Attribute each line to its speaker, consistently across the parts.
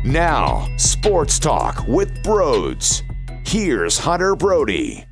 Speaker 1: Now, Sports Talk with Brodes. Here's Hunter Brody.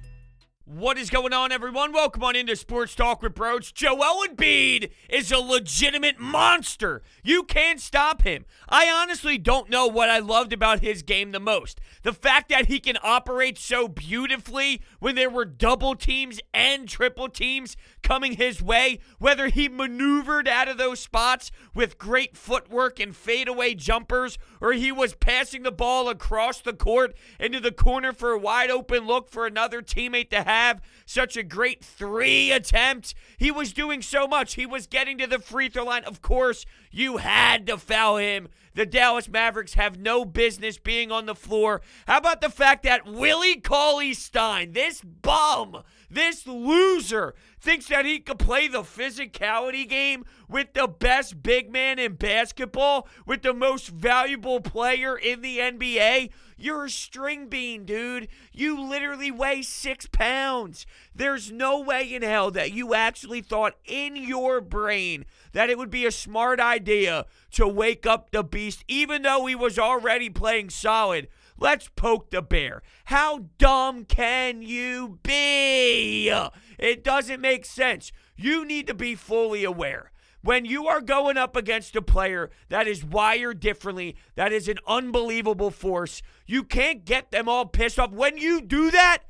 Speaker 2: What is going on, everyone? Welcome on into Sports Talk with Brodes. Joel Embiid is a legitimate monster. You can't stop him. I honestly don't know what I loved about his game the most. The fact that he can operate so beautifully when there were double teams and triple teams coming his way, whether he maneuvered out of those spots with great footwork and fadeaway jumpers, or he was passing the ball across the court into the corner for a wide open look for another teammate to have such a great 3 attempt. He was doing so much. He was getting to the free throw line. Of course, you had to foul him. The Dallas Mavericks have no business being on the floor. How about the fact that Willie Cauley-Stein, this bum, this loser, thinks that he could play the physicality game with the best big man in basketball, with the most valuable player in the NBA? You're a string bean, dude. You literally weigh 6 pounds. There's no way in hell that you actually thought in your brain that it would be a smart idea to wake up the beast, even though he was already playing solid. Let's poke the bear. How dumb can you be? It doesn't make sense. You need to be fully aware. When you are going up against a player that is wired differently, that is an unbelievable force, you can't get them all pissed off. When you do that,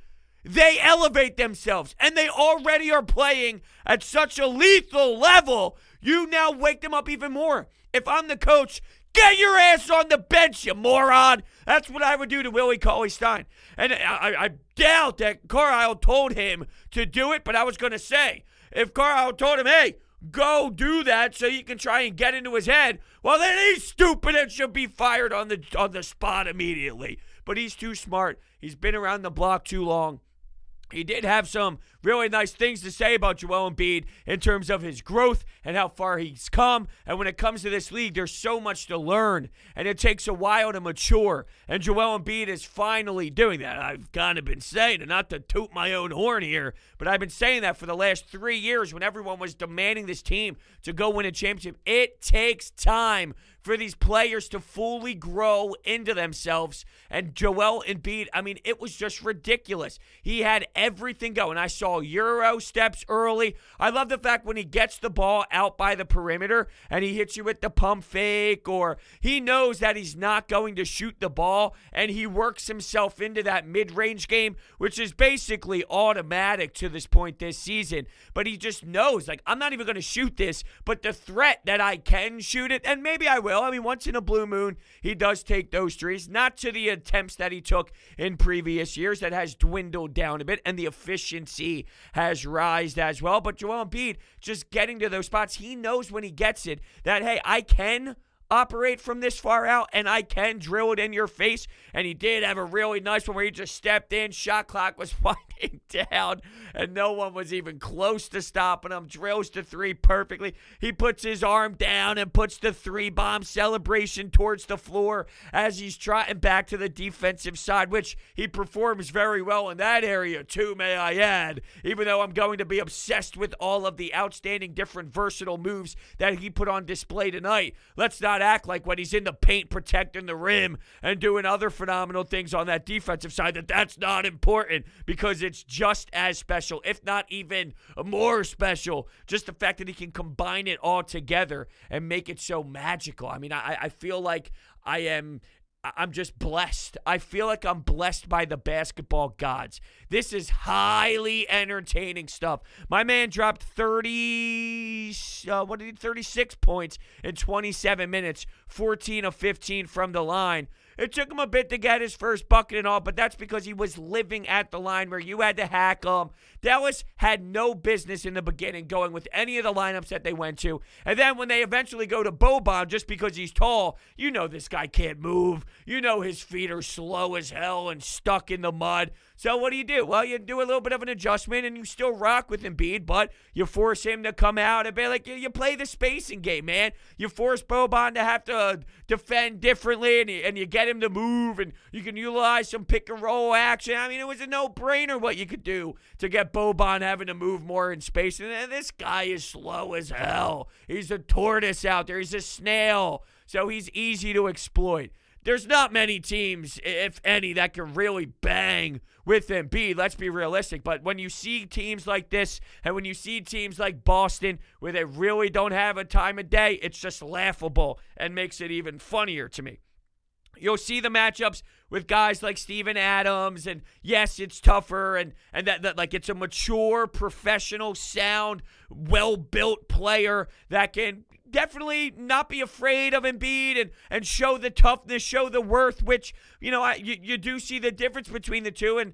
Speaker 2: they elevate themselves, and they already are playing at such a lethal level. You now wake them up even more. If I'm the coach, get your ass on the bench, you moron. That's what I would do to Willie Cauley-Stein. And I doubt that Carlisle told him to do it, but I was going to say, if Carlisle told him, hey, go do that so you can try and get into his head, well, then he's stupid and should be fired on the spot immediately. But he's too smart. He's been around the block too long. He did have some really nice things to say about Joel Embiid in terms of his growth and how far he's come. And when it comes to this league, there's so much to learn, and it takes a while to mature. And Joel Embiid is finally doing that. I've kind of been saying it, not to toot my own horn here, but I've been saying that for the last 3 years when everyone was demanding this team to go win a championship. It takes time for these players to fully grow into themselves. And Joel Embiid, I mean, it was just ridiculous. He had everything going. I saw Euro steps early. I love the fact when he gets the ball out by the perimeter and he hits you with the pump fake, or he knows that he's not going to shoot the ball and he works himself into that mid-range game, which is basically automatic to this point this season. But he just knows, like, I'm not even going to shoot this, but the threat that I can shoot it, and maybe I will. I mean, once in a blue moon, he does take those threes, not to the attempts that he took in previous years. That has dwindled down a bit, and the efficiency has risen as well. But Joel Embiid, just getting to those spots, he knows when he gets it that, hey, I can operate from this far out, and I can drill it in your face. And he did have a really nice one where he just stepped in, shot clock was winding down, and no one was even close to stopping him. Drills the 3 perfectly. He puts his arm down and puts the 3-bomb celebration towards the floor as he's trotting back to the defensive side, which he performs very well in that area too, may I add, even though I'm going to be obsessed with all of the outstanding different versatile moves that he put on display tonight. Let's not act like when he's in the paint protecting the rim and doing other phenomenal things on that defensive side that's not important, because it's just as special, if not even more special, just the fact that he can combine it all together and make it so magical. I mean, I feel like I'm just blessed. I feel like I'm blessed by the basketball gods. This is highly entertaining stuff. My man dropped 36 points in 27 minutes, 14 of 15 from the line. It took him a bit to get his first bucket and all, but that's because he was living at the line where you had to hack him. Dallas had no business in the beginning going with any of the lineups that they went to. And then when they eventually go to Boban, just because he's tall, you know this guy can't move. You know his feet are slow as hell and stuck in the mud. So what do? Well, you do a little bit of an adjustment and you still rock with Embiid, but you force him to come out and be like, you play the spacing game, man. You force Boban to have to defend differently, and you get him to move, and you can utilize some pick and roll action. I mean, it was a no-brainer what you could do to get Boban having to move more in space. And this guy is slow as hell. He's a tortoise out there. He's a snail. So he's easy to exploit. there's not many teams, if any, that can really bang with Embiid. Let's be realistic. But when you see teams like this and when you see teams like Boston where they really don't have a time of day, it's just laughable and makes it even funnier to me. You'll see the matchups with guys like Steven Adams, and yes, it's tougher, and that like it's a mature, professional, sound, well-built player that can definitely not be afraid of Embiid and show the toughness, show the worth, which, you do see the difference between the two. And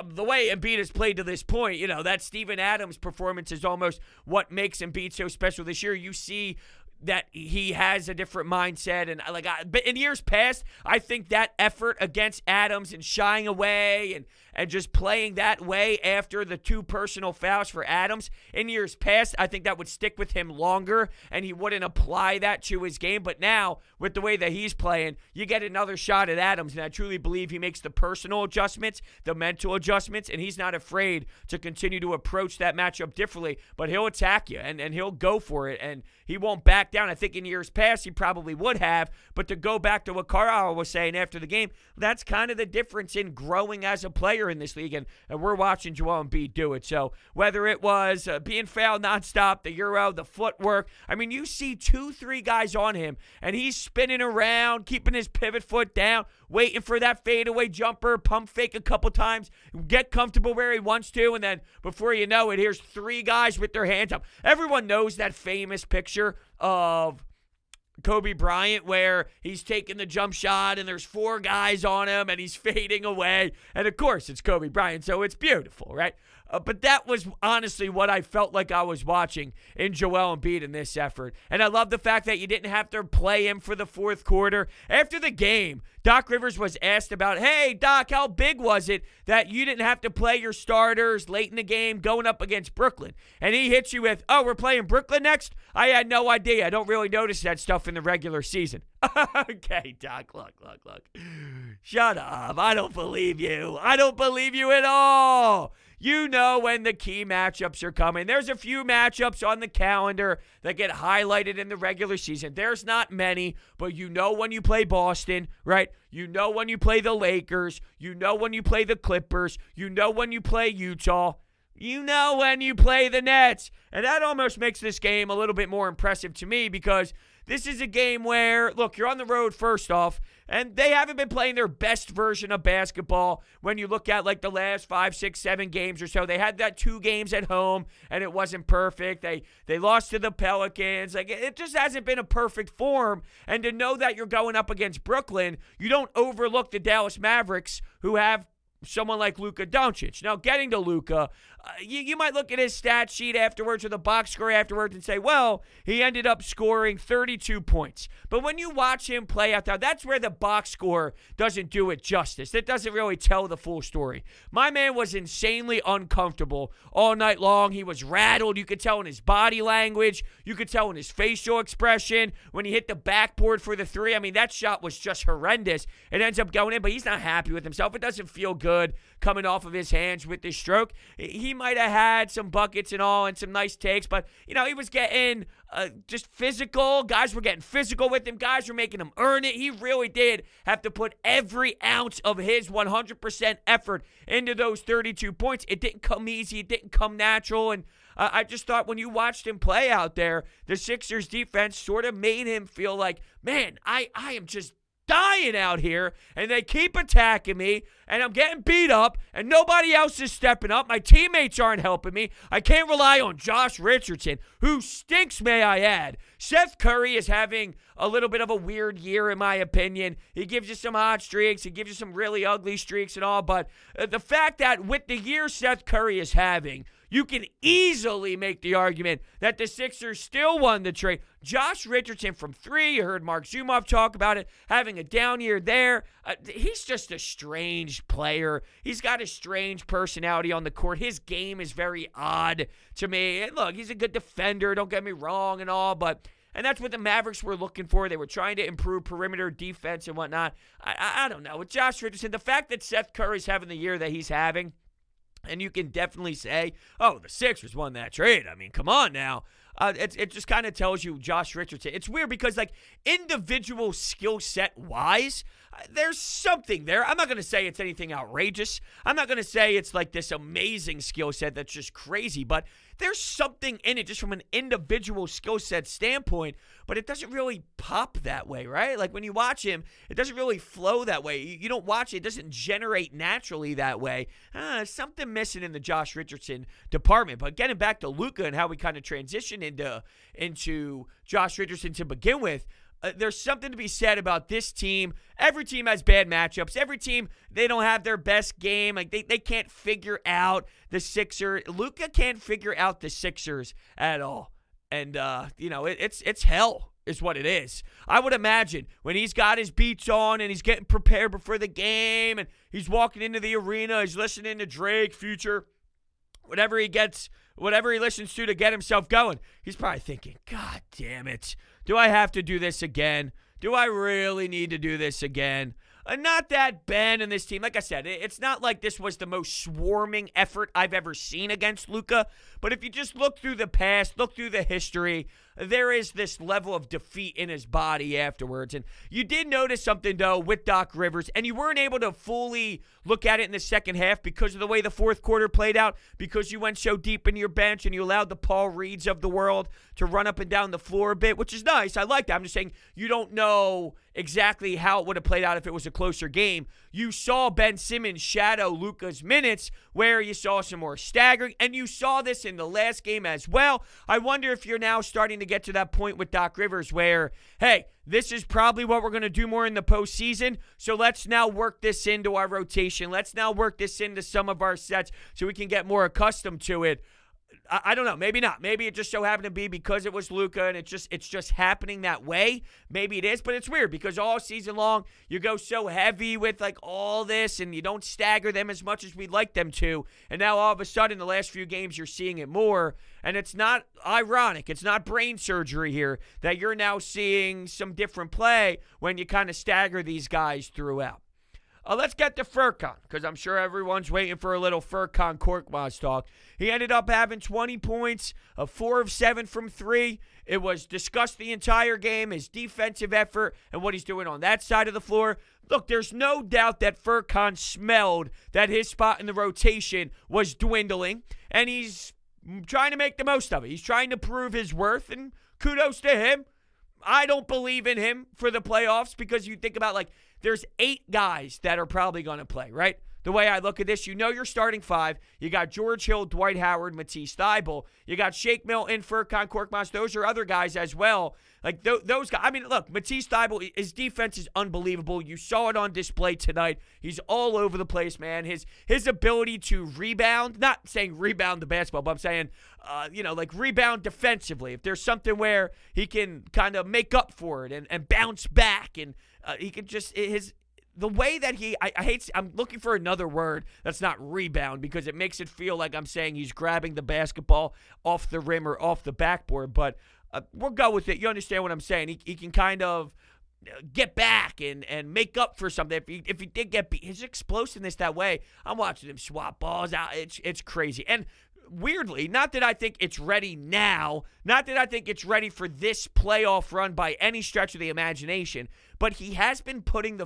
Speaker 2: the way Embiid has played to this point, that Steven Adams performance is almost what makes Embiid so special this year. You see that he has a different mindset. And but in years past, I think that effort against Adams and shying away and just playing that way after the 2 personal fouls for Adams, in years past, I think that would stick with him longer and he wouldn't apply that to his game. But now, with the way that he's playing, you get another shot at Adams, and I truly believe he makes the personal adjustments, the mental adjustments, and he's not afraid to continue to approach that matchup differently. But he'll attack you, and he'll go for it, and he won't back down. I think in years past, he probably would have, but to go back to what Carlisle was saying after the game, that's kind of the difference in growing as a player in this league, and we're watching Joel Embiid do it. So whether it was being fouled nonstop, the Euro, the footwork, I mean, you see 2-3 guys on him, and he's spinning around, keeping his pivot foot down, waiting for that fadeaway jumper, pump fake a couple times, get comfortable where he wants to, and then before you know it, here's 3 guys with their hands up. Everyone knows that famous picture of Kobe Bryant where he's taking the jump shot and there's 4 guys on him and he's fading away. And of course, it's Kobe Bryant, so it's beautiful, right? But that was honestly what I felt like I was watching in Joel Embiid in this effort. And I love the fact that you didn't have to play him for the 4th quarter. After the game, Doc Rivers was asked about, hey, Doc, how big was it that you didn't have to play your starters late in the game going up against Brooklyn? And he hits you with, oh, we're playing Brooklyn next? I had no idea. I don't really notice that stuff in the regular season. Okay, Doc, look. Shut up. I don't believe you. I don't believe you at all. You know when the key matchups are coming. There's a few matchups on the calendar that get highlighted in the regular season. There's not many, but you know when you play Boston, right? You know when you play the Lakers. You know when you play the Clippers. You know when you play Utah. You know when you play the Nets. And that almost makes this game a little bit more impressive to me because this is a game where, look, you're on the road first off, and they haven't been playing their best version of basketball when you look at like the last 5, 6, 7 games or so. They had that 2 games at home, and it wasn't perfect. They lost to the Pelicans. Like, it just hasn't been a perfect form. And to know that you're going up against Brooklyn, you don't overlook the Dallas Mavericks, who have someone like Luka Doncic. Now, getting to Luka, you might look at his stat sheet afterwards or the box score afterwards and say, well, he ended up scoring 32 points. But when you watch him play out there, that's where the box score doesn't do it justice. It doesn't really tell the full story. My man was insanely uncomfortable all night long. He was rattled. You could tell in his body language. You could tell in his facial expression. When he hit the backboard for the 3, I mean, that shot was just horrendous. It ends up going in, but he's not happy with himself. It doesn't feel good coming off of his hands with this stroke. He might have had some buckets and all and some nice takes, but, he was getting just physical. Guys were getting physical with him. Guys were making him earn it. He really did have to put every ounce of his 100% effort into those 32 points. It didn't come easy. It didn't come natural, and I just thought when you watched him play out there, the Sixers defense sort of made him feel like, man, I am just dying out here, and they keep attacking me, and I'm getting beat up, and nobody else is stepping up. My teammates aren't helping me. I can't rely on Josh Richardson, who stinks, may I add. Seth Curry is having a little bit of a weird year, in my opinion. He gives you some hot streaks. He gives you some really ugly streaks and all, but the fact that with the year Seth Curry is having, you can easily make the argument that the Sixers still won the trade. Josh Richardson from 3, you heard Mark Zumoff talk about it, having a down year there. He's just a strange player. He's got a strange personality on the court. His game is very odd to me. And look, he's a good defender, don't get me wrong and all, and that's what the Mavericks were looking for. They were trying to improve perimeter defense and whatnot. I don't know. With Josh Richardson, the fact that Seth Curry's having the year that he's having, and you can definitely say, oh, the Sixers won that trade. I mean, come on now. It just kind of tells you Josh Richardson. It's weird because, like, individual skill set wise, there's something there. I'm not going to say it's anything outrageous. I'm not going to say it's like this amazing skill set that's just crazy, but there's something in it just from an individual skill set standpoint, but it doesn't really pop that way, right? Like when you watch him, it doesn't really flow that way. You don't watch it. It doesn't generate naturally that way. Something missing in the Josh Richardson department. But getting back to Luka and how we kind of transition into Josh Richardson to begin with, there's something to be said about this team. Every team has bad matchups. Every team, they don't have their best game. Like they can't figure out the Sixers. Luka can't figure out the Sixers at all. And, it's hell is what it is. I would imagine when he's got his beats on and he's getting prepared before the game and he's walking into the arena, he's listening to Drake, Future, whatever he listens to get himself going, he's probably thinking, God damn it. Do I have to do this again? Do I really need to do this again? Not that Ben and this team, like I said, it's not like this was the most swarming effort I've ever seen against Luka. But if you just look through the past, look through the history, there is this level of defeat in his body afterwards. And you did notice something, though, with Doc Rivers, and you weren't able to fully look at it in the second half because of the way the fourth quarter played out, because you went so deep into your bench and you allowed the Paul Reeds of the world to run up and down the floor a bit, which is nice. I like that. I'm just saying you don't know exactly how it would have played out if it was a closer game. You saw Ben Simmons shadow Luka's minutes where you saw some more staggering, and you saw this in the last game as well. I wonder if you're now starting to get to that point with Doc Rivers where, hey, this is probably what we're going to do more in the postseason, so let's now work this into our rotation. Let's now work this into some of our sets so we can get more accustomed to it. I don't know. Maybe not. Maybe it just so happened to be because it was Luka and it's just happening that way. Maybe it is, but it's weird because all season long you go so heavy with like all this and you don't stagger them as much as we'd like them to. And now all of a sudden the last few games you're seeing it more. And it's not ironic. It's not brain surgery here that you're now seeing some different play when you kind of stagger these guys throughout. Let's get to Furkan, because I'm sure everyone's waiting for a little Furkan Korkmaz talk. He ended up having 20 points, 4 of 7 from 3. It was discussed the entire game, his defensive effort, and what he's doing on that side of the floor. Look, there's no doubt that Furkan smelled that his spot in the rotation was dwindling, and he's trying to make the most of it. He's trying to prove his worth, and kudos to him. I don't believe in him for the playoffs because you think about, like, there's 8 guys that are probably going to play, right? The way I look at this, you know you're starting 5. You got George Hill, Dwight Howard, Matisse Thybulle. You got Shake Milton, Furkan Korkmaz. Those are other guys as well. Like, those guys. I mean, look, Matisse Thybulle, his defense is unbelievable. You saw it on display tonight. He's all over the place, man. His ability to rebound, not saying rebound the basketball, but I'm saying, like rebound defensively. If there's something where he can kind of make up for it and bounce back and he can just, the way that I'm looking for another word that's not rebound because it makes it feel like I'm saying he's grabbing the basketball off the rim or off the backboard, but we'll go with it. You understand what I'm saying? He can kind of get back and make up for something. If he did get beat, his explosiveness that way, I'm watching him swap balls out. It's crazy. And weirdly, not that I think it's ready now, not that I think it's ready for this playoff run by any stretch of the imagination, but he has been putting the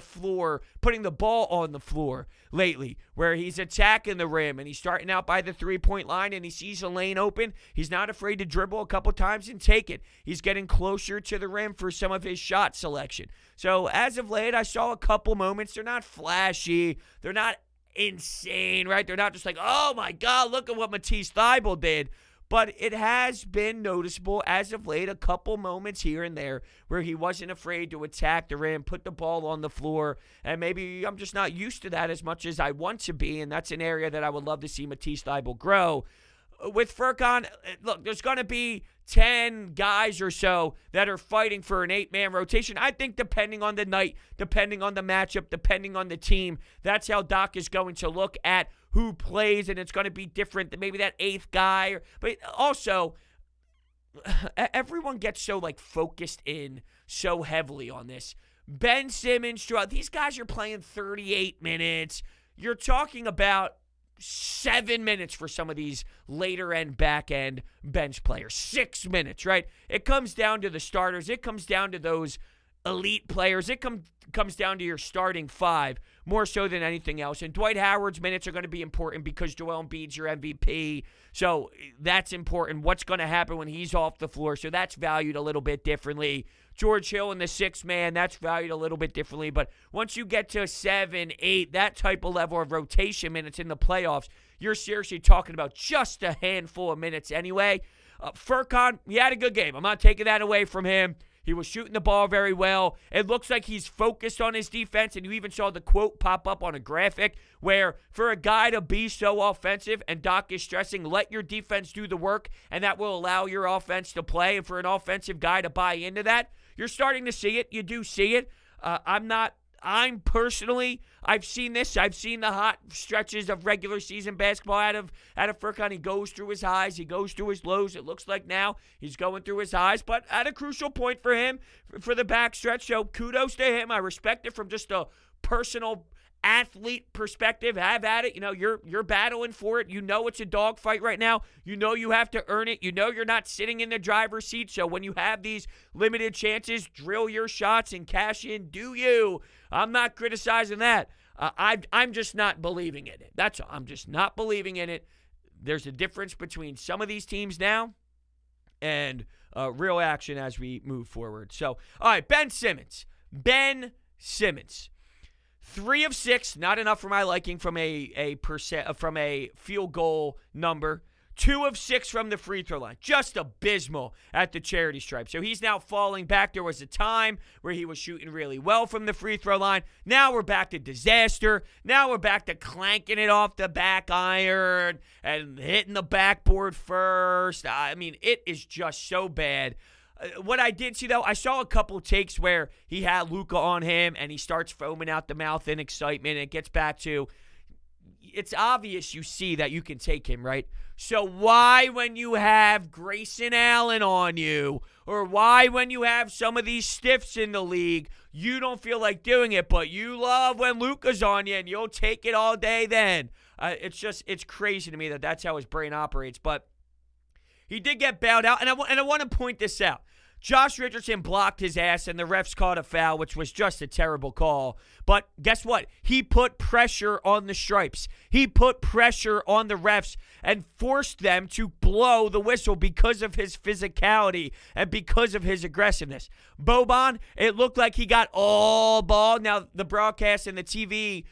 Speaker 2: ball on the floor lately, where he's attacking the rim and he's starting out by the three-point line and he sees a lane open. He's not afraid to dribble a couple times and take it. He's getting closer to the rim for some of his shot selection. So as of late, I saw a couple moments. They're not flashy. They're not insane, right? They're not just like, oh my God, look at what Matisse Thybulle did. But it has been noticeable as of late, a couple moments here and there where he wasn't afraid to attack the rim, put the ball on the floor, and maybe I'm just not used to that as much as I want to be, and that's an area that I would love to see Matisse Thybulle grow. With Furkan, look, there's going to be 10 guys or so that are fighting for an 8-man rotation. I think depending on the night, depending on the matchup, depending on the team, that's how Doc is going to look at who plays, and it's going to be different than maybe that 8th guy. But also, everyone gets so, focused in so heavily on this. Ben Simmons, these guys are playing 38 minutes. You're talking about 7 minutes for some of these later end, back end bench players. 6 minutes, right? It comes down to the starters. It comes down to those elite players. It comes down to your starting five more so than anything else. And Dwight Howard's minutes are going to be important because Joel Embiid's your MVP. So that's important. What's going to happen when he's off the floor? So that's valued a little bit differently. George Hill in the sixth man, that's valued a little bit differently. But once you get to 7, 8, that type of level of rotation minutes in the playoffs, you're seriously talking about just a handful of minutes anyway. Furkan, he had a good game. I'm not taking that away from him. He was shooting the ball very well. It looks like he's focused on his defense, and you even saw the quote pop up on a graphic where for a guy to be so offensive, and Doc is stressing, let your defense do the work, and that will allow your offense to play. And for an offensive guy to buy into that, you're starting to see it. You do see it. I'm personally, I've seen this. I've seen the hot stretches of regular season basketball out of Furkan. He goes through his highs. He goes through his lows. It looks like now he's going through his highs, but at a crucial point for him for the backstretch. So kudos to him. I respect it from just a personal athlete perspective. Have at it. You know, you're battling for it. You know it's a dogfight right now. You know you have to earn it. You know you're not sitting in the driver's seat. So when you have these limited chances, drill your shots and cash in. Do you? I'm not criticizing that. I'm just not believing in it. That's all. I'm just not believing in it. There's a difference between some of these teams now and real action as we move forward. So, all right, Ben Simmons. 3 of 6, not enough for my liking from a field goal number. 2 of 6 from the free throw line. Just abysmal at the charity stripe. So he's now falling back. There was a time where he was shooting really well from the free throw line. Now we're back to disaster. Now we're back to clanking it off the back iron and hitting the backboard first. I mean, it is just so bad. What I did see, though, I saw a couple takes where he had Luka on him and he starts foaming out the mouth in excitement. And it gets back to, it's obvious you see that you can take him, right? So why, when you have Grayson Allen on you, or why, when you have some of these stiffs in the league, you don't feel like doing it, but you love when Luka's on you and you'll take it all day then? It's crazy to me that that's how his brain operates. But he did get bailed out, and I want to point this out. Josh Richardson blocked his ass, and the refs called a foul, which was just a terrible call. But guess what? He put pressure on the stripes. He put pressure on the refs and forced them to blow the whistle because of his physicality and because of his aggressiveness. Boban, it looked like he got all ball. Now, the broadcast and the TV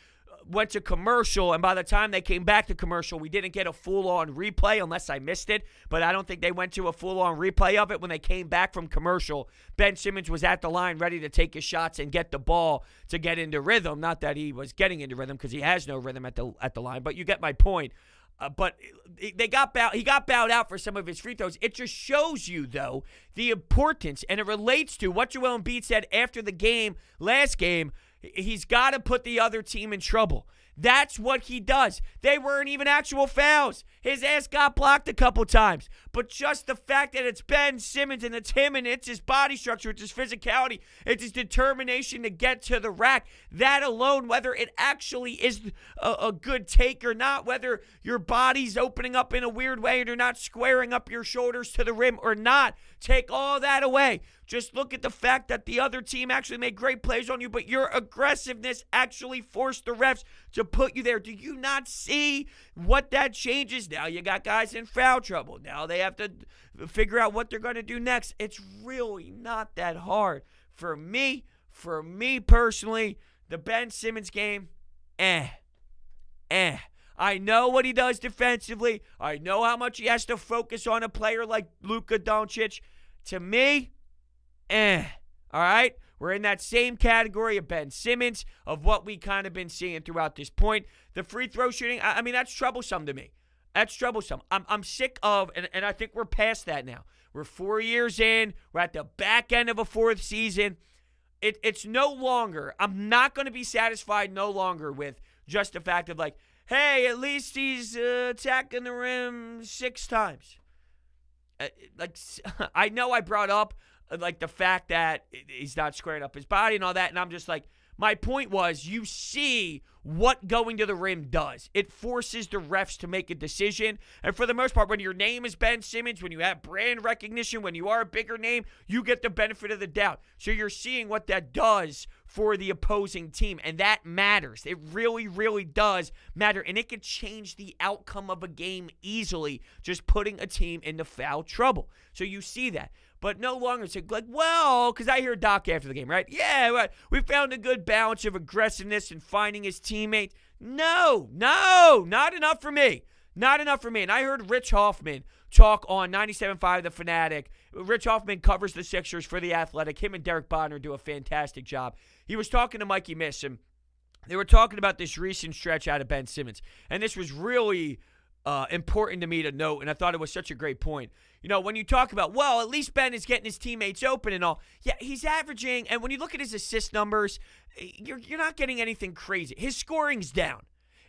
Speaker 2: went to commercial, and by the time they came back to commercial, we didn't get a full-on replay unless I missed it, but I don't think they went to a full-on replay of it. When they came back from commercial, Ben Simmons was at the line ready to take his shots and get the ball to get into rhythm. Not that he was getting into rhythm because he has no rhythm at the line, but you get my point. But he got bowed out for some of his free throws. It just shows you, though, the importance, and it relates to what Joel Embiid said after the game, last game. He's got to put the other team in trouble. That's what he does. They weren't even actual fouls. His ass got blocked a couple times. But just the fact that it's Ben Simmons and it's him and it's his body structure, it's his physicality, it's his determination to get to the rack, that alone, whether it actually is a good take or not, whether your body's opening up in a weird way and you're not squaring up your shoulders to the rim or not, take all that away. Just look at the fact that the other team actually made great plays on you, but your aggressiveness actually forced the refs to put you there. Do you not see what that changes? Now you got guys in foul trouble. Now they have to figure out what they're going to do next. It's really not that hard. For me personally, the Ben Simmons game, I know what he does defensively. I know how much he has to focus on a player like Luka Doncic. To me, all right? We're in that same category of Ben Simmons, of what we kind of been seeing throughout this point. The free throw shooting, I mean, that's troublesome to me. That's troublesome. I'm sick of, and I think we're past that now. We're 4 years in. We're at the back end of a fourth season. It's no longer, I'm not going to be satisfied no longer with just the fact of like, hey, at least he's attacking the rim 6 times. I know I brought up like the fact that he's not squaring up his body and all that, and I'm just like, my point was, you see what going to the rim does. It forces the refs to make a decision. And for the most part, when your name is Ben Simmons, when you have brand recognition, when you are a bigger name, you get the benefit of the doubt. So you're seeing what that does for the opposing team, and that matters. It really, really does matter, and it could change the outcome of a game easily, just putting a team into foul trouble. So you see that. But no longer it's like, well, because I hear Doc after the game, right? Yeah, we found a good balance of aggressiveness and finding his teammates. No, not enough for me. Not enough for me. And I heard Rich Hoffman talk on 97.5 The Fanatic. Rich Hoffman covers the Sixers for The Athletic. Him and Derek Bodner do a fantastic job. He was talking to Mikey Miss, and they were talking about this recent stretch out of Ben Simmons. And this was really important to me to note, and I thought it was such a great point. You know, when you talk about, well, at least Ben is getting his teammates open and all. Yeah, he's averaging, and when you look at his assist numbers, you're not getting anything crazy. His scoring's down.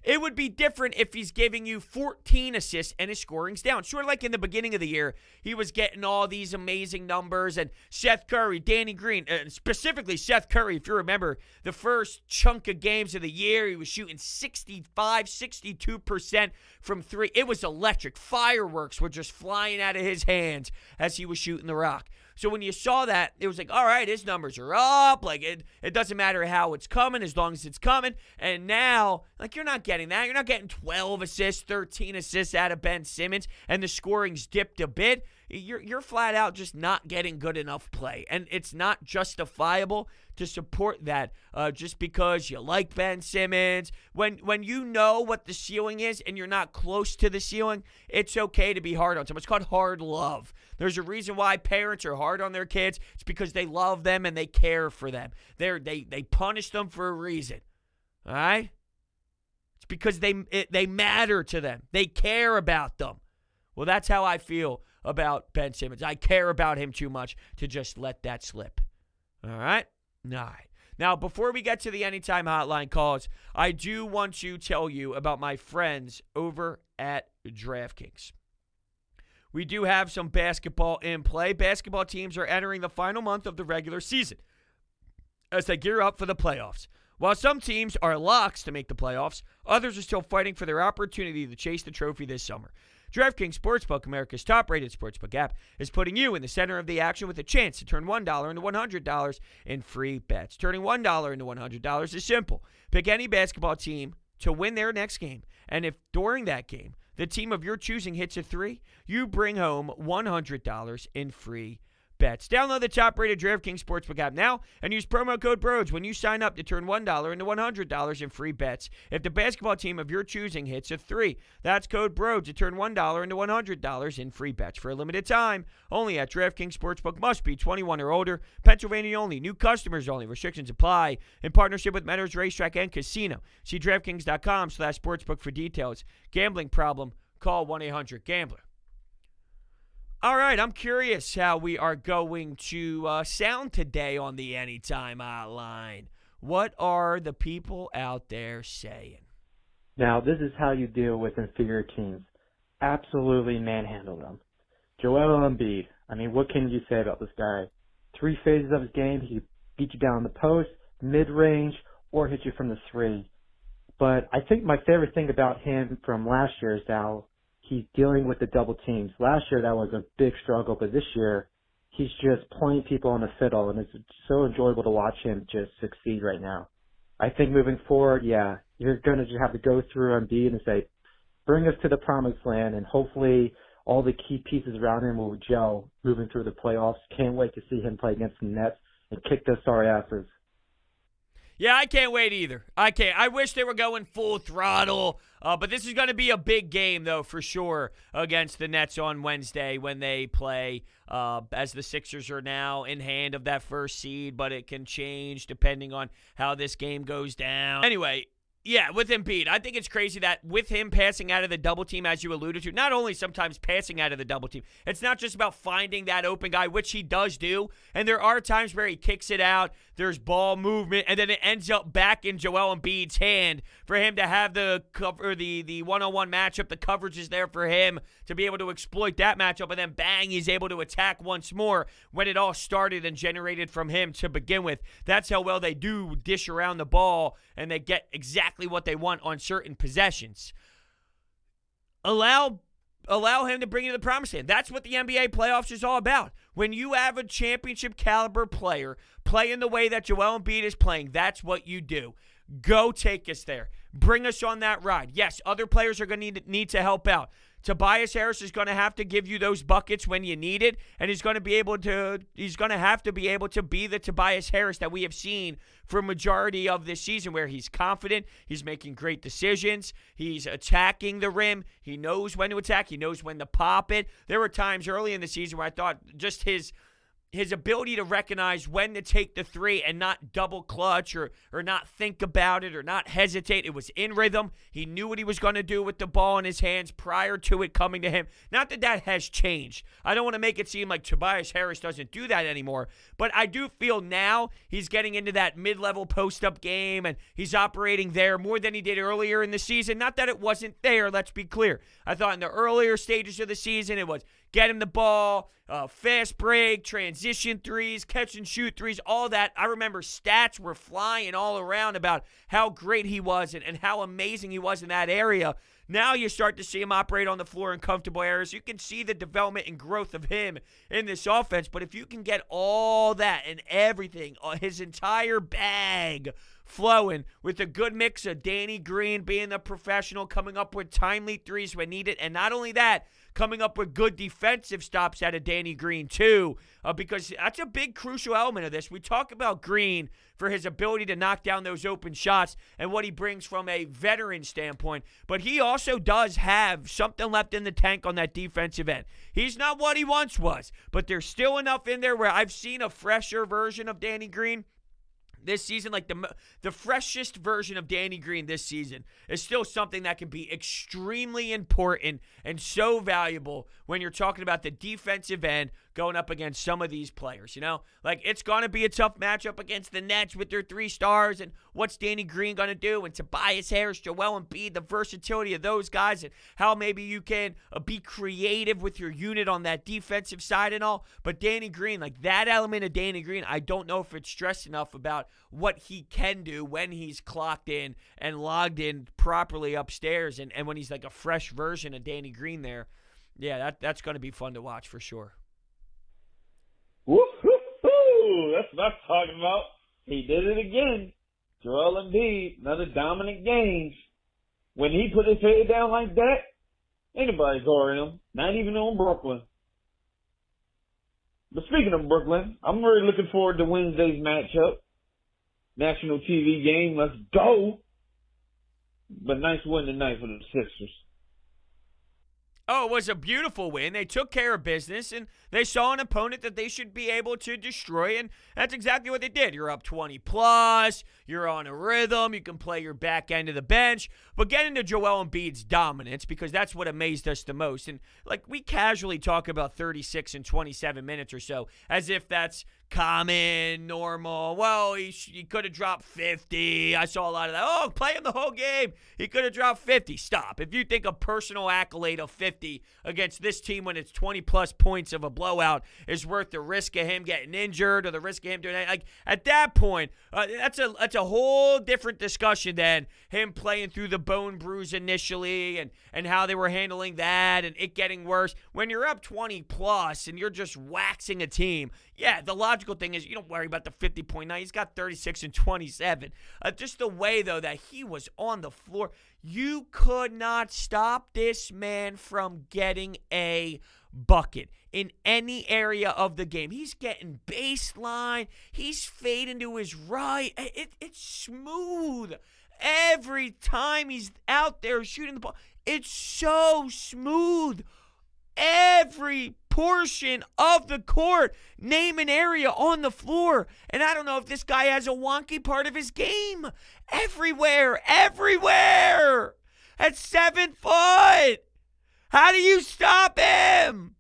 Speaker 2: It would be different if he's giving you 14 assists and his scoring's down. Sort of like in the beginning of the year, he was getting all these amazing numbers, and Seth Curry, Danny Green, specifically Seth Curry, if you remember, the first chunk of games of the year, he was shooting 65, 62% from three. It was electric. Fireworks were just flying out of his hands as he was shooting the rock. So when you saw that, it was like, all right, his numbers are up. Like, it doesn't matter how it's coming as long as it's coming. And now, like, you're not getting that. You're not getting 12 assists, 13 assists out of Ben Simmons, and the scoring's dipped a bit. You're flat out just not getting good enough play. And it's not justifiable to support that just because you like Ben Simmons. When you know what the ceiling is and you're not close to the ceiling, it's okay to be hard on someone. It's called hard love. There's a reason why parents are hard on their kids. It's because they love them and they care for them. They punish them for a reason. All right? It's because they matter to them. They care about them. Well, that's how I feel about Ben Simmons. I care about him too much to just let that slip. All right? All right. Now, before we get to the Anytime Hotline calls, I do want to tell you about my friends over at DraftKings. We do have some basketball in play. Basketball teams are entering the final month of the regular season as they gear up for the playoffs. While some teams are locks to make the playoffs, others are still fighting for their opportunity to chase the trophy this summer. DraftKings Sportsbook, America's top-rated sportsbook app, is putting you in the center of the action with a chance to turn $1 into $100 in free bets. Turning $1 into $100 is simple. Pick any basketball team to win their next game, and if during that game the team of your choosing hits a three, you bring home $100 in free bets. Download the top-rated DraftKings Sportsbook app now and use promo code Brodes when you sign up to turn $1 into $100 in free bets if the basketball team of your choosing hits a three. That's code Brodes to turn $1 into $100 in free bets for a limited time. Only at DraftKings Sportsbook. Must be 21 or older. Pennsylvania only. New customers only. Restrictions apply. In partnership with Meadows Racetrack and Casino. See DraftKings.com/sportsbook for details. Gambling problem? Call 1-800-GAMBLER. All right, I'm curious how we are going to sound today on the Anytime Hotline. What are the people out there saying?
Speaker 3: Now, this is how you deal with inferior teams. Absolutely manhandle them. Joel Embiid, I mean, what can you say about this guy? 3 phases of his game, he beat you down the post, mid-range, or hit you from the three. But I think my favorite thing about him from last year is how he's dealing with the double teams. Last year, that was a big struggle, but this year, he's just playing people on the fiddle, and it's so enjoyable to watch him just succeed right now. I think moving forward, yeah, you're going to just have to go through Embiid and say, bring us to the promised land, and hopefully all the key pieces around him will gel moving through the playoffs. Can't wait to see him play against the Nets and kick those sorry asses.
Speaker 2: Yeah, I can't wait either. I can't. I wish they were going full throttle, but this is going to be a big game, though, for sure, against the Nets on Wednesday when they play, as the Sixers are now in hand of that first seed, but it can change depending on how this game goes down. Anyway, yeah, with Embiid, I think it's crazy that with him passing out of the double team, as you alluded to, not only sometimes passing out of the double team, it's not just about finding that open guy, which he does do, and there are times where he kicks it out, there's ball movement, and then it ends up back in Joel Embiid's hand for him to have the cover, the one-on-one matchup. The coverage is there for him to be able to exploit that matchup, and then bang, he's able to attack once more when it all started and generated from him to begin with. That's how well they do dish around the ball, and they get exactly exactly what they want on certain possessions. Allow him to bring you to the promised land. That's what the NBA playoffs is all about. When you have a championship caliber player playing the way that Joel Embiid is playing, that's what you do. Go take us there. Bring us on that ride. Yes, other players are going to need to help out. Tobias Harris is going to have to give you those buckets when you need it, and he's going to have to be able to be the Tobias Harris that we have seen for a majority of this season, where he's confident, he's making great decisions, he's attacking the rim, he knows when to attack, he knows when to pop it. There were times early in the season where I thought just his ability to recognize when to take the three and not double clutch or not think about it or not hesitate. It was in rhythm. He knew what he was going to do with the ball in his hands prior to it coming to him. Not that that has changed. I don't want to make it seem like Tobias Harris doesn't do that anymore, but I do feel now he's getting into that mid-level post-up game and he's operating there more than he did earlier in the season. Not that it wasn't there, let's be clear. I thought in the earlier stages of the season it was get him the ball, fast break, transition threes, catch and shoot threes, all that. I remember stats were flying all around about how great he was and how amazing he was in that area. Now you start to see him operate on the floor in comfortable areas. You can see the development and growth of him in this offense. But if you can get all that and everything, his entire bag flowing with a good mix of Danny Green being the professional, coming up with timely threes when needed, and not only that, coming up with good defensive stops out of Danny Green too, because that's a big crucial element of this. We talk about Green for his ability to knock down those open shots and what he brings from a veteran standpoint, but he also does have something left in the tank on that defensive end. He's not what he once was, but there's still enough in there where I've seen a fresher version of Danny Green this season. Like the freshest version of Danny Green this season is still something that can be extremely important and so valuable when you're talking about the defensive end going up against some of these players, Like, it's going to be a tough matchup against the Nets with their 3 stars, and what's Danny Green going to do? And Tobias Harris, Joel Embiid, the versatility of those guys, and how maybe you can be creative with your unit on that defensive side and all. But Danny Green, like that element of Danny Green, I don't know if it's stressed enough about what he can do when he's clocked in and logged in properly upstairs, and when he's like a fresh version of Danny Green there. Yeah, that's going to be fun to watch for sure.
Speaker 4: Woo-hoo-hoo! That's what I'm talking about. He did it again. Joel Embiid, another dominant game. When he put his head down like that, ain't nobody guarding him. Not even on Brooklyn. But speaking of Brooklyn, I'm really looking forward to Wednesday's matchup. National TV game. Let's go. But nice win tonight for the Sixers.
Speaker 2: Oh, it was a beautiful win. They took care of business, and they saw an opponent that they should be able to destroy, and that's exactly what they did. You're up 20+, you're on a rhythm, you can play your back end of the bench, but get into Joel Embiid's dominance, because that's what amazed us the most. And, like, we casually talk about 36 and 27 minutes or so, as if that's common, normal. Well, he could have dropped 50. I saw a lot of that. Oh, play him the whole game. He could have dropped 50. Stop. If you think a personal accolade of 50 against this team when it's 20+ points of a blowout is worth the risk of him getting injured or the risk of him doing that, like at that point, that's a whole different discussion than him playing through the bone bruise initially and how they were handling that and it getting worse. When you're up 20+ and you're just waxing a team, yeah, the logical thing is you don't worry about the 50-point night. He's got 36 and 27. Just the way, though, that he was on the floor, you could not stop this man from getting a bucket in any area of the game. He's getting baseline. He's fading to his right. It's smooth. Every time he's out there shooting the ball, it's so smooth. Every portion of the court, name an area on the floor. And I don't know if this guy has a wonky part of his game. Everywhere. At 7 foot. How do you stop him?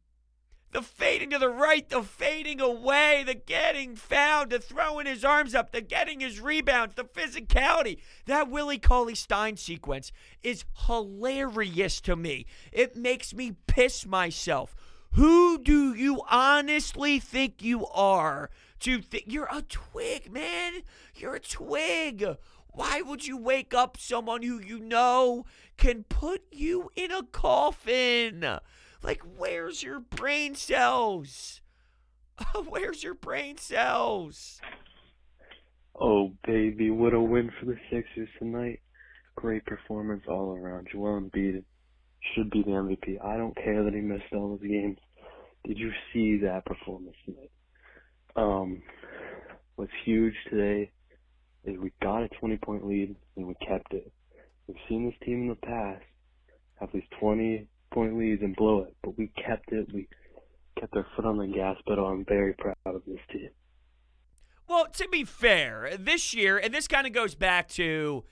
Speaker 2: The fading to the right, the fading away, the getting fouled, the throwing his arms up, the getting his rebounds, the physicality. That Willie Cauley-Stein sequence is hilarious to me. It makes me piss myself. Who do you honestly think you are? You're a twig, man. You're a twig. Why would you wake up someone who you know can put you in a coffin? Like, where's your brain cells? Where's your brain cells?
Speaker 5: Oh, baby, what a win for the Sixers tonight. Great performance all around. Joel Embiid should be the MVP. I don't care that he missed all of the games. Did you see that performance tonight? What's huge today is we got a 20-point lead and we kept it. We've seen this team in the past have these 20-point leads and blow it, but we kept it. We kept our foot on the gas pedal. I'm very proud of this team.
Speaker 2: Well, to be fair, this year, and this kind of goes back to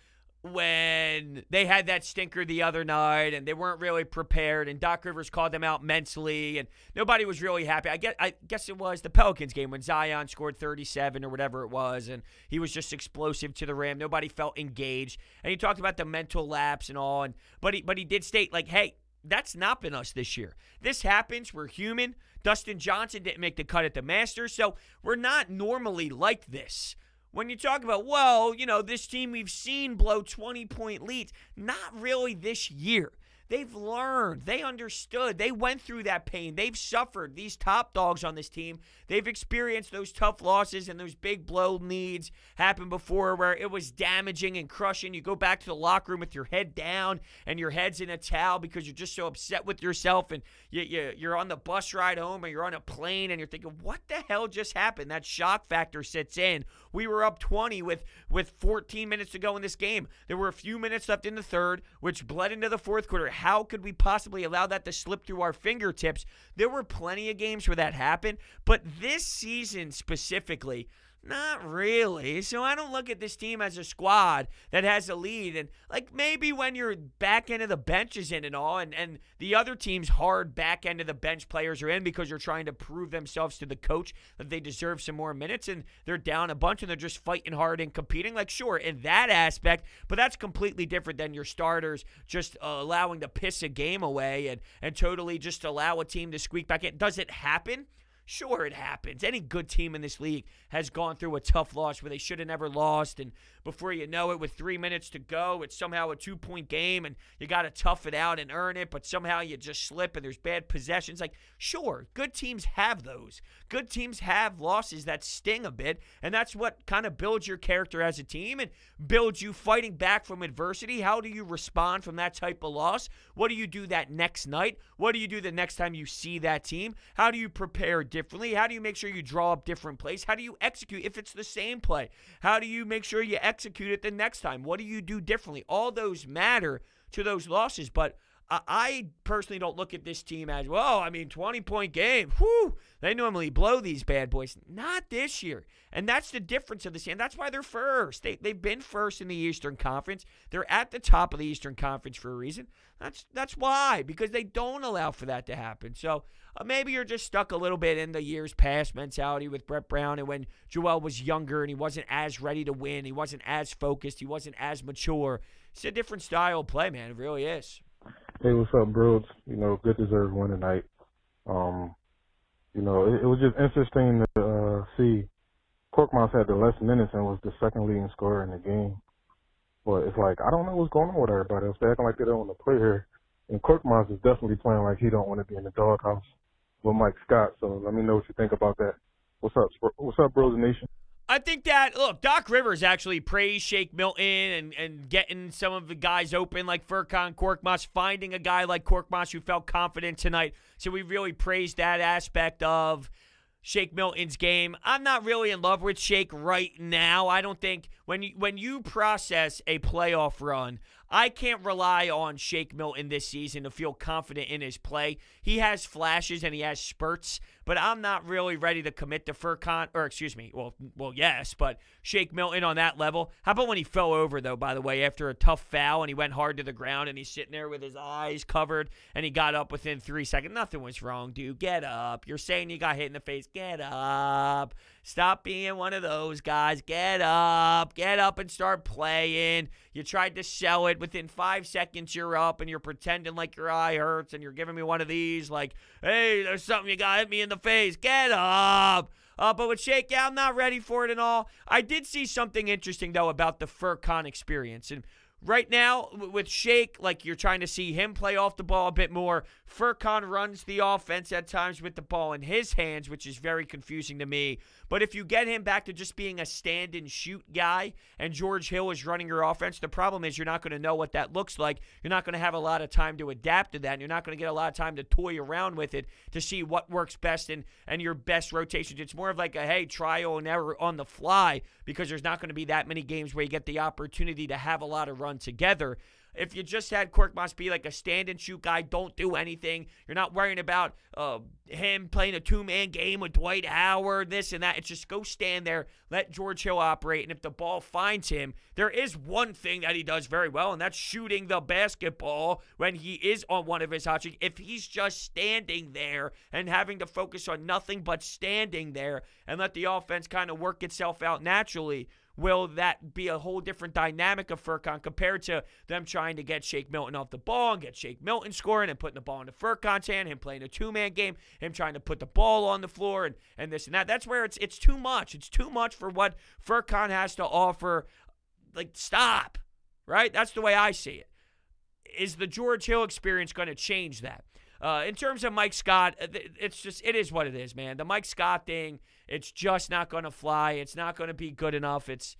Speaker 2: when they had that stinker the other night and they weren't really prepared and Doc Rivers called them out mentally and nobody was really happy. I guess it was the Pelicans game when Zion scored 37 or whatever it was and he was just explosive to the rim. Nobody felt engaged. And he talked about the mental lapse and all. But he did state, like, hey, that's not been us this year. This happens. We're human. Dustin Johnson didn't make the cut at the Masters, so we're not normally like this. When you talk about, well, this team we've seen blow 20-point leads, not really this year. They've learned. They understood. They went through that pain. They've suffered. These top dogs on this team, they've experienced those tough losses and those big blow needs happen before where it was damaging and crushing. You go back to the locker room with your head down and your head's in a towel because you're just so upset with yourself and you're on the bus ride home or you're on a plane and you're thinking, what the hell just happened? That shock factor sits in. We were up 20 with 14 minutes to go in this game. There were a few minutes left in the third, which bled into the fourth quarter. How could we possibly allow that to slip through our fingertips? There were plenty of games where that happened, but this season specifically, not really. So I don't look at this team as a squad that has a lead. And like maybe when your back end of the bench is in and all, and the other team's hard back end of the bench players are in because you're trying to prove themselves to the coach that they deserve some more minutes and they're down a bunch and they're just fighting hard and competing. Like, sure, in that aspect, but that's completely different than your starters just allowing to piss a game away and totally just allow a team to squeak back in. Does it happen? Sure, it happens. Any good team in this league has gone through a tough loss where they should have never lost, and before you know it, with 3 minutes to go, it's somehow a 2-point game, and you got to tough it out and earn it, but somehow you just slip, and there's bad possessions. Like, sure, good teams have those. Good teams have losses that sting a bit, and that's what kind of builds your character as a team and builds you fighting back from adversity. How do you respond from that type of loss? What do you do that next night? What do you do the next time you see that team? How do you prepare differently? How do you make sure you draw up different plays? How do you execute if it's the same play? How do you make sure you execute it the next time? What do you do differently? All those matter to those losses, but I personally don't look at this team as, 20-point game. Whew, they normally blow these bad boys. Not this year. And that's the difference of this team. That's why they're first. They've been first in the Eastern Conference. They're at the top of the Eastern Conference for a reason. That's why, because they don't allow for that to happen. So maybe you're just stuck a little bit in the years past mentality with Brett Brown and when Joel was younger and he wasn't as ready to win. He wasn't as focused. He wasn't as mature. It's a different style of play, man. It really is.
Speaker 6: Hey, what's up, Brodes? Good deserved win tonight. It was just interesting to see Korkmaz had the less minutes and was the second leading scorer in the game. But it's like, I don't know what's going on with everybody else. They're acting like they don't want to play here. And Korkmaz is definitely playing like he don't want to be in the doghouse with Mike Scott. So let me know what you think about that. What's up, Brodes Nation?
Speaker 2: I think that, look, Doc Rivers actually praised Shake Milton and getting some of the guys open like Furkan Korkmaz, finding a guy like Korkmaz who felt confident tonight. So we really praised that aspect of Shake Milton's game. I'm not really in love with Shake right now. I don't think when you process a playoff run, I can't rely on Shake Milton this season to feel confident in his play. He has flashes and he has spurts, but I'm not really ready to commit to yes, but Shake Milton on that level. How about when he fell over, though, by the way, after a tough foul and he went hard to the ground and he's sitting there with his eyes covered and he got up within 3 seconds. Nothing was wrong, dude. Get up. You're saying you got hit in the face. Get up. Stop being one of those guys. Get up. Get up and start playing. You tried to sell it. Within 5 seconds, you're up and you're pretending like your eye hurts and you're giving me one of these like, hey, there's something you got hit me in the face. Get up. But with Shake, I'm not ready for it at all. I did see something interesting, though, about the Furkan experience. And right now, with Shake, like you're trying to see him play off the ball a bit more. Furkan runs the offense at times with the ball in his hands, which is very confusing to me. But if you get him back to just being a stand-and-shoot guy and George Hill is running your offense, the problem is you're not going to know what that looks like. You're not going to have a lot of time to adapt to that, and you're not going to get a lot of time to toy around with it to see what works best and your best rotations. It's more of like a, hey, trial and error on the fly, because there's not going to be that many games where you get the opportunity to have a lot of run together. If you just had Korkmaz be like a stand-and-shoot guy, don't do anything, you're not worrying about him playing a two-man game with Dwight Howard, this and that. It's just go stand there, let George Hill operate, and if the ball finds him, there is one thing that he does very well, and that's shooting the basketball when he is on one of his hot streaks. If he's just standing there and having to focus on nothing but standing there and let the offense kind of work itself out naturally, will that be a whole different dynamic of Furkan compared to them trying to get Shake Milton off the ball and get Shake Milton scoring and putting the ball into Furkan's hand, him playing a two-man game, him trying to put the ball on the floor and this and that. That's where it's too much. It's too much for what Furkan has to offer. Like, stop, right? That's the way I see it. Is the George Hill experience going to change that? In terms of Mike Scott, it is what it is, man. The Mike Scott thing, it's just not going to fly. It's not going to be good enough. It's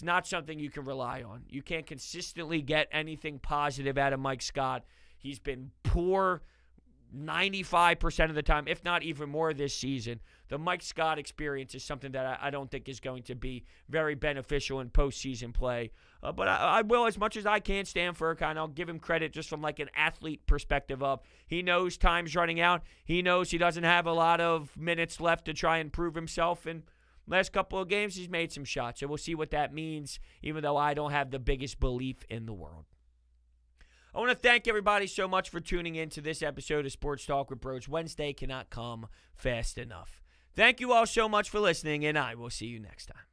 Speaker 2: not something you can rely on. You can't consistently get anything positive out of Mike Scott. He's been poor 95% of the time, if not even more this season. The Mike Scott experience is something that I don't think is going to be very beneficial in postseason play. But I will, as much as I can, stand Furkan. I'll give him credit just from like an athlete perspective of he knows time's running out. He knows he doesn't have a lot of minutes left to try and prove himself. And last couple of games, he's made some shots. So we'll see what that means, even though I don't have the biggest belief in the world. I want to thank everybody so much for tuning in to this episode of Sports Talk with Brodes. Wednesday cannot come fast enough. Thank you all so much for listening, and I will see you next time.